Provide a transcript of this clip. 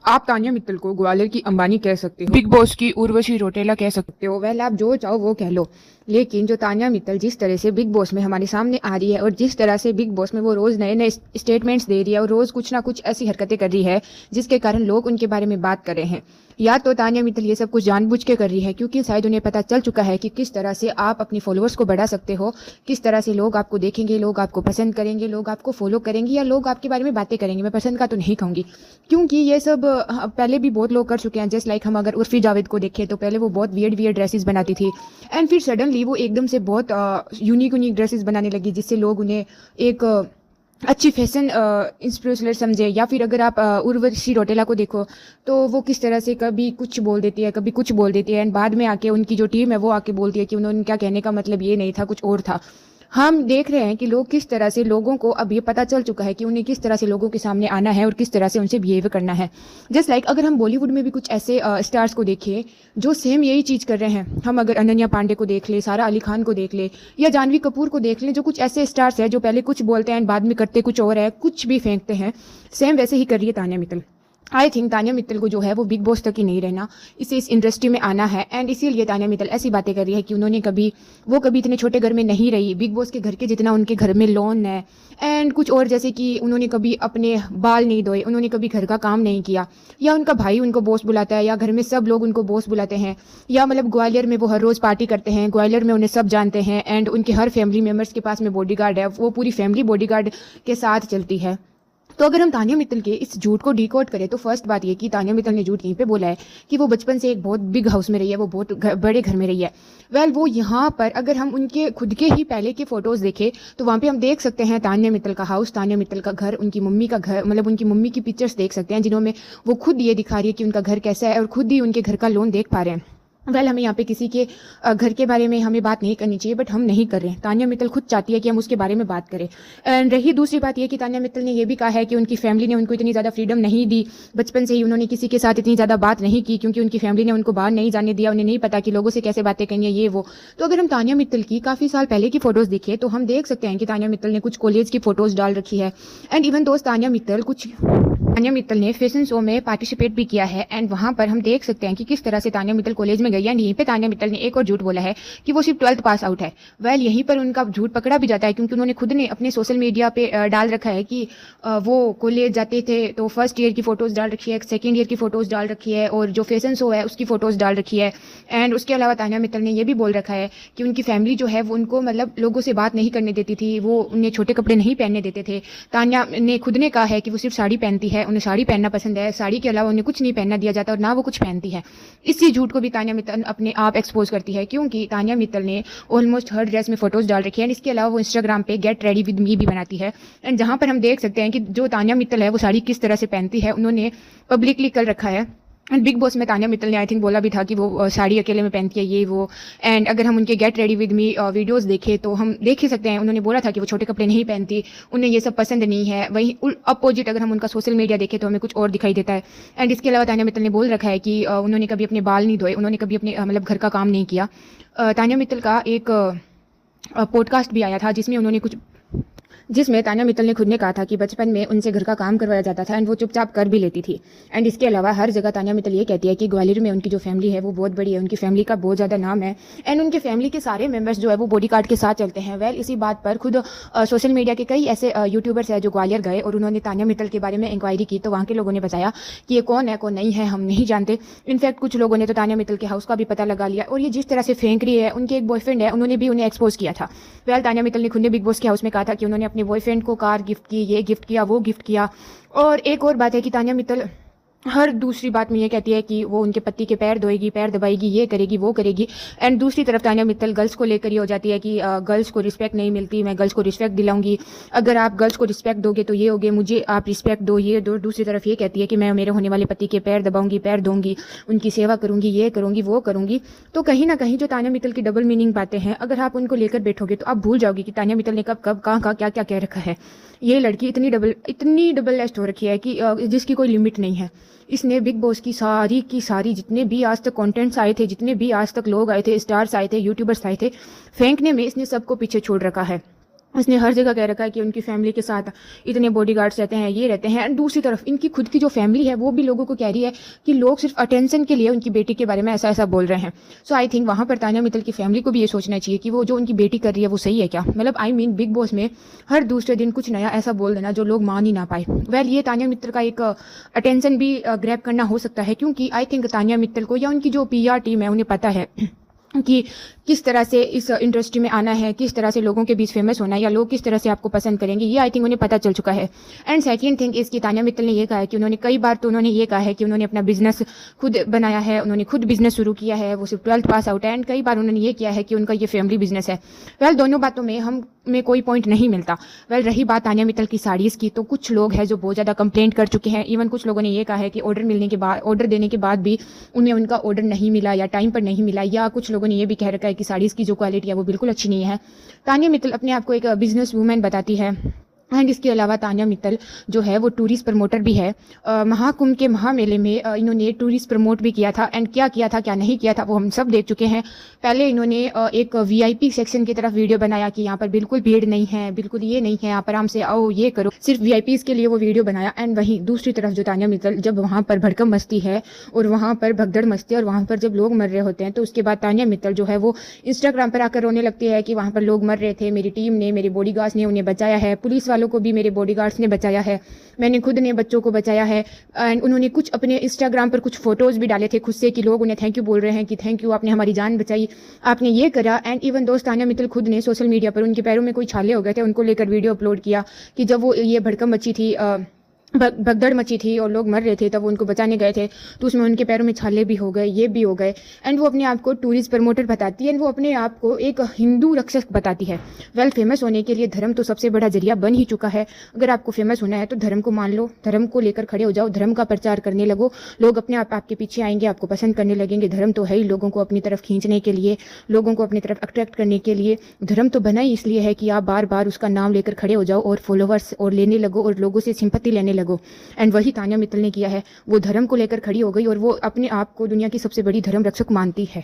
आप तानिया मित्तल को ग्वालियर की अंबानी कह सकते हो, बिग बॉस की उर्वशी रौटेला कह सकते हो, वेल आप जो चाहो वो कह लो। लेकिन जो तानिया मित्तल जिस तरह से बिग बॉस में हमारे सामने आ रही है और जिस तरह से बिग बॉस में वो रोज नए नए स्टेटमेंट्स दे रही है और रोज कुछ ना कुछ ऐसी हरकतें कर रही है जिसके कारण लोग उनके बारे में बात कर रहे हैं। या तो तानिया मित्तल ये सब कुछ जानबूझ के कर रही है क्योंकि शायद उन्हें पता चल चुका है कि किस तरह से आप अपनी फॉलोअर्स को बढ़ा सकते हो, किस तरह से लोग आपको देखेंगे, लोग आपको पसंद करेंगे, लोग आपको फॉलो करेंगे या लोग आपके बारे में बातें करेंगे। मैं पसंद का तो नहीं कहूंगी क्योंकि ये सब पहले भी बहुत लोग कर चुके हैं। जस्ट लाइक हम अगर उर्फी जावेद को देखें तो पहले वो बहुत वियर्ड वियर्ड ड्रेसेस बनाती थी एंड फिर सडनली वो एकदम से बहुत यूनिक यूनिक ड्रेसेस बनाने लगी जिससे लोग उन्हें एक अच्छी फैशन इंफ्लुएंसर समझे। या फिर अगर आप उर्वशी रौटेला को देखो तो वो किस तरह से कभी कुछ बोल देती है, कभी कुछ बोल देती है एंड बाद में आके उनकी जो टीम है वो आके बोलती है कि उन्होंने क्या कहने का मतलब ये नहीं था, कुछ और था। हम देख रहे हैं कि लोग किस तरह से लोगों को अब ये पता चल चुका है कि उन्हें किस तरह से लोगों के सामने आना है और किस तरह से उनसे बिहेव करना है। जस्ट लाइक अगर हम बॉलीवुड में भी कुछ ऐसे स्टार्स को देखें जो सेम यही चीज़ कर रहे हैं, हम अगर अनन्या पांडे को देख ले, सारा अली खान को देख ले या जानवी कपूर को देख ले, जो कुछ ऐसे स्टार्स हैं जो पहले कुछ बोलते हैं बाद में करते कुछ और है, कुछ भी फेंकते हैं, सेम वैसे ही कर रही है तानिया मित्तल। आई थिंक तानिया मित्तल को जो है वो बिग बॉस तक ही नहीं रहना, इसे इस इंडस्ट्री में आना है एंड इसीलिए तानिया मित्तल ऐसी बातें कर रही है कि उन्होंने कभी इतने छोटे घर में नहीं रही, बिग बॉस के घर के जितना उनके घर में लोन है एंड कुछ और, जैसे कि उन्होंने कभी अपने बाल नहीं धोए, उन्होंने कभी घर का काम नहीं किया, या उनका भाई उनको बॉस बुलाता है या घर में सब लोग उनको बॉस बुलाते हैं, या मतलब ग्वालियर में वो हर रोज़ पार्टी करते हैं, ग्वालियर में उन्हें सब जानते हैं एंड उनके हर फैमिली मेम्बर्स के पास में बॉडीगार्ड है, वो पूरी फैमिली बॉडीगार्ड के साथ चलती है। तो अगर हम तानिया मित्तल के इस झूठ को डिकोड करें तो फर्स्ट बात ये कि तानिया मित्तल ने झूठ यहीं पे बोला है कि वो बचपन से एक बहुत बिग हाउस में रही है, वो बहुत बड़े घर में रही है। वेल वो यहाँ पर अगर हम उनके खुद के ही पहले के फोटोज देखें तो वहाँ पे हम देख सकते हैं तानिया मित्तल का हाउस, तानिया मित्तल का घर, उनकी मम्मी का घर, मतलब उनकी मम्मी की पिक्चर्स देख सकते हैं जिन्होंने वो खुद ये दिखा रही है कि उनका घर कैसा है और खुद ही उनके घर का लोन देख पा रहे हैं। हमें यहाँ पे किसी के घर के बारे में हमें बात नहीं करनी चाहिए बट हम नहीं कर रहे हैं। तानिया मित्तल खुद चाहती है कि हम उसके बारे में बात करें। एंड रही दूसरी बात ये कि तानिया मित्तल ने यह भी कहा है कि उनकी फैमिली ने उनको इतनी ज़्यादा फ्रीडम नहीं दी, बचपन से ही उन्होंने किसी के साथ इतनी ज़्यादा बात नहीं की क्योंकि उनकी फैमिली ने उनको बाहर नहीं जाने दिया, उन्हें नहीं पता कि लोगों से कैसे बातें करनी है ये वो। तो अगर हम तानिया मित्तल की काफ़ी साल पहले की फोटोज़ देखें तो हम देख सकते हैं कि तानिया मित्तल ने कुछ कॉलेज की फोटोज़ डाल रखी है एंड इवन दोस्त तानिया मित्तल ने फैशन शो में पार्टिसिपेट भी किया है एंड वहां पर हम देख सकते हैं कि किस तरह से तानिया मित्तल कॉलेज में गई है। यहीं पे तानिया मित्तल ने एक और झूठ बोला है कि वो सिर्फ 12th पास आउट है। वेल यहीं पर उनका झूठ पकड़ा भी जाता है क्योंकि उन्होंने खुद ने अपने सोशल मीडिया पे डाल रखा है कि वो कॉलेज जाते थे तो फर्स्ट ईयर की फोटोज डाल रखी है, सेकेंड ईयर की फोटोज डाल रखी है और जो फैशन शो है उसकी फोटोज डाल रखी है। एंड उसके अलावा तानिया मित्तल ने यह भी बोल रखा है कि उनकी फैमिली जो है वो उनको मतलब लोगों से बात नहीं करने देती थी, वो उन्हें छोटे कपड़े नहीं पहनने देते थे। तानिया ने खुद ने कहा है कि वो सिर्फ साड़ी पहनती है, उन्हें साड़ी पहनना पसंद है, साड़ी के अलावा उन्हें कुछ नहीं पहनना दिया जाता और ना वो कुछ पहनती है। इसी झूठ को भी तानिया मित्तल अपने आप एक्सपोज करती है क्योंकि तानिया मित्तल ने ऑलमोस्ट हर ड्रेस में फोटोज डाल रखी है। इसके अलावा वो इंस्टाग्राम पे गेट रेडी विद मी भी बनाती है एंड जहां पर हम देख सकते हैं कि जो तानिया मित्तल है वो साड़ी किस तरह से पहनती है, उन्होंने पब्लिकली कर रखा है। एंड बिग बॉस में तानिया मित्तल ने आई थिंक बोला भी था कि वो साड़ी अकेले में पहनती है ये वो। एंड अगर हम उनके get ready with me videos देखें तो हम देख ही सकते हैं उन्होंने बोला था कि वो छोटे कपड़े नहीं पहनती, उन्हें ये सब पसंद नहीं है। वहीं अपोजिट अगर हम उनका सोशल मीडिया देखें तो हमें कुछ और दिखाई देता है। एंड इसके अलावा तानिया मित्तल ने बोल रखा है कि उन्होंने कभी अपने बाल नहीं धोए, उन्होंने कभी अपने मतलब घर का काम नहीं किया। तानिया मित्तल का एक पॉडकास्ट भी आया था जिसमें तानिया मित्तल ने खुद ने कहा था कि बचपन में उनसे घर का काम करवाया जाता था एंड वो चुपचाप कर भी लेती थी। एंड इसके अलावा हर जगह तानिया मित्तल ये कहती है कि ग्वालियर में उनकी जो फैमिली है वो बहुत बड़ी है, उनकी फैमिली का बहुत ज़्यादा नाम है एंड उनके फैमिली के सारे मेंबर्स जो है वो बॉडीगार्ड के साथ चलते हैं। वेल इसी बात पर खुद सोशल मीडिया के कई ऐसे यूट्यूबर्स हैं जो ग्वालियर गए और उन्होंने तानिया मित्तल के बारे में इंक्वायरी की तो वहाँ के लोगों ने बताया कि ये कौन है कौन नहीं है हम नहीं जानते। इनफैक्ट कुछ लोगों ने तो तानिया मित्तल के हाउस का भी पता लगा लिया और ये जिस तरह से फेंक रही है, उनके एक बॉयफ्रेंड है उन्होंने भी उन्हें एक्सपोज किया था। वेल तानिया मित्तल ने खुद ने बिग बॉस के हाउस में कहा था कि उन्होंने अपने बॉयफ्रेंड को कार गिफ्ट की, ये गिफ्ट किया, वो गिफ्ट किया। और एक और बात है कि तानिया मित्तल हर दूसरी बात में ये कहती है कि वो उनके पति के पैर धोएगी, पैर दबाएगी, ये करेगी वो करेगी। एंड दूसरी तरफ तानिया मित्तल गर्ल्स को लेकर ये हो जाती है कि गर्ल्स को रिस्पेक्ट नहीं मिलती, मैं गर्ल्स को रिस्पेक्ट दिलाऊंगी, अगर आप गर्ल्स को रिस्पेक्ट दोगे तो ये होगे, मुझे आप रिस्पेक्ट दो, ये दो। दूसरी तरफ ये कहती है कि मैं मेरे होने वाले पति के पैर दबाऊंगी, पैर दूंगी, उनकी सेवा करूंगी, ये करूंगी वो करूंगी। तो कहीं ना कहीं जो तानिया मित्तल की डबल मीनिंग बातें हैं, अगर आप उनको लेकर बैठोगे तो आप भूल जाओगे कि तानिया मित्तल ने कब कब कहाँ क्या क्या कह रखा है। ये लड़की इतनी डबल एस्ट हो रखी है कि जिसकी कोई लिमिट नहीं है। इसने बिग बॉस की सारी जितने भी आज तक कंटेंट्स आए थे, जितने भी आज तक लोग आए थे, स्टार्स आए थे, यूट्यूबर्स आए थे, फेंकने में इसने सबको पीछे छोड़ रखा है। उसने हर जगह कह रखा है कि उनकी फैमिली के साथ इतने बॉडीगार्ड्स रहते हैं, ये रहते हैं। एंड दूसरी तरफ इनकी खुद की जो फैमिली है वो भी लोगों को कह रही है कि लोग सिर्फ अटेंशन के लिए उनकी बेटी के बारे में ऐसा ऐसा बोल रहे हैं। सो आई थिंक वहाँ पर तानिया मित्तल की फैमिली को भी ये सोचना चाहिए कि वो जो उनकी बेटी कर रही है वो सही है क्या। मतलब आई मीन बिग बॉस में हर दूसरे दिन कुछ नया ऐसा बोल देना जो लोग मान ही ना पाए। वेल ये तानिया मित्तल का एक अटेंशन भी ग्रैब करना हो सकता है, क्योंकि आई थिंक तानिया मित्तल को या उनकी जो PR टीम है उन्हें पता है कि किस तरह से इस इंडस्ट्री में आना है, किस तरह से लोगों के बीच फेमस होना है, या लोग किस तरह से आपको पसंद करेंगे, ये आई थिंक उन्हें पता चल चुका है। एंड सेकंड थिंग इसकी तानिया मित्तल ने ये कहा है कि उन्होंने कई बार तो उन्होंने ये कहा है कि उन्होंने अपना बिजनेस खुद बनाया है, उन्होंने खुद बिजनेस शुरू किया है, वो सिर्फ 12th पास आउट है। एंड कई बार उन्होंने ये किया है कि उनका ये फैमिली बिजनेस है। वेल दोनों बातों में हम में कोई पॉइंट नहीं मिलता। वेल रही बात तानिया मित्तल की साड़ीज़ की, तो कुछ लोग हैं जो बहुत ज़्यादा कंप्लेंट कर चुके हैं। इवन कुछ लोगों ने ये कहा है कि ऑर्डर देने के बाद भी उन्हें उनका ऑर्डर नहीं मिला या टाइम पर नहीं मिला, या कुछ लोगों ने ये भी कह रखा है कि साड़ीज़ की जो क्वालिटी है वो बिल्कुल अच्छी नहीं है। तानिया मित्तल अपने आप को एक बिजनेस वूमेन बताती है। एंड इसके अलावा तानिया मित्तल जो है वो टूरिस्ट प्रमोटर भी है। महाकुंभ के महामेले में इन्होंने टूरिस्ट प्रमोट भी किया था। एंड क्या किया था क्या नहीं किया था वो हम सब देख चुके हैं। पहले इन्होंने एक VIP सेक्शन की तरफ वीडियो बनाया कि यहाँ पर बिल्कुल भीड़ नहीं है, बिल्कुल ये नहीं है, आप आराम से आओ, ये करो, सिर्फ VIPs के लिए वो वीडियो बनाया। एंड वहीं दूसरी तरफ जो तानिया मित्तल जब वहाँ पर भड़कम मस्ती है और वहाँ पर भगदड़ मस्ती और वहाँ पर जब लोग मर रहे होते हैं, तो उसके बाद तानिया मित्तल जो है वो इंस्टाग्राम पर आकर रोने लगती है कि वहाँ पर लोग मर रहे थे, मेरी टीम ने, मेरे बॉडीगार्ड्स ने उन्हें बचाया है, पुलिस वालों को भी मेरे बॉडीगार्ड्स ने बचाया है, मैंने खुद ने बच्चों को बचाया है। एंड उन्होंने कुछ अपने इंस्टाग्राम पर कुछ फोटोज भी डाले थे खुद से कि लोग उन्हें थैंक यू बोल रहे हैं कि थैंक यू, आपने हमारी जान बचाई, आपने ये करा। एंड इवन दोस्त तानिया मित्तल खुद ने सोशल मीडिया पर उनके पैरों में कोई छाले हो गए थे, उनको लेकर वीडियो अपलोड किया कि जब वो ये भड़कम मची थी, भगदड़ मची थी और लोग मर रहे थे, तब वो उनको बचाने गए थे, तो उसमें उनके पैरों में छाले भी हो गए, ये भी हो गए। एंड वो अपने आप को टूरिस्ट प्रमोटर बताती है, एंड वो अपने आप को एक हिंदू रक्षक बताती है। वेल फेमस होने के लिए धर्म तो सबसे बड़ा जरिया बन ही चुका है। अगर आपको फेमस होना है तो धर्म को मान लो, धर्म को लेकर खड़े हो जाओ, धर्म का प्रचार करने लगो, लोग अपने आप आपके पीछे आएंगे, आपको पसंद करने लगेंगे। धर्म तो है ही लोगों को अपनी तरफ खींचने के लिए, लोगों को अपनी तरफ अट्रैक्ट करने के लिए। धर्म तो बना ही इसलिए है कि आप बार बार उसका नाम लेकर खड़े हो जाओ और फॉलोवर्स और लेने लगो और लोगों से सिंपैथी लेने लगो। एंड वही तानिया मित्तल ने किया है, वो धर्म को लेकर खड़ी हो गई और वो अपने आप को दुनिया की सबसे बड़ी धर्म रक्षक मानती है।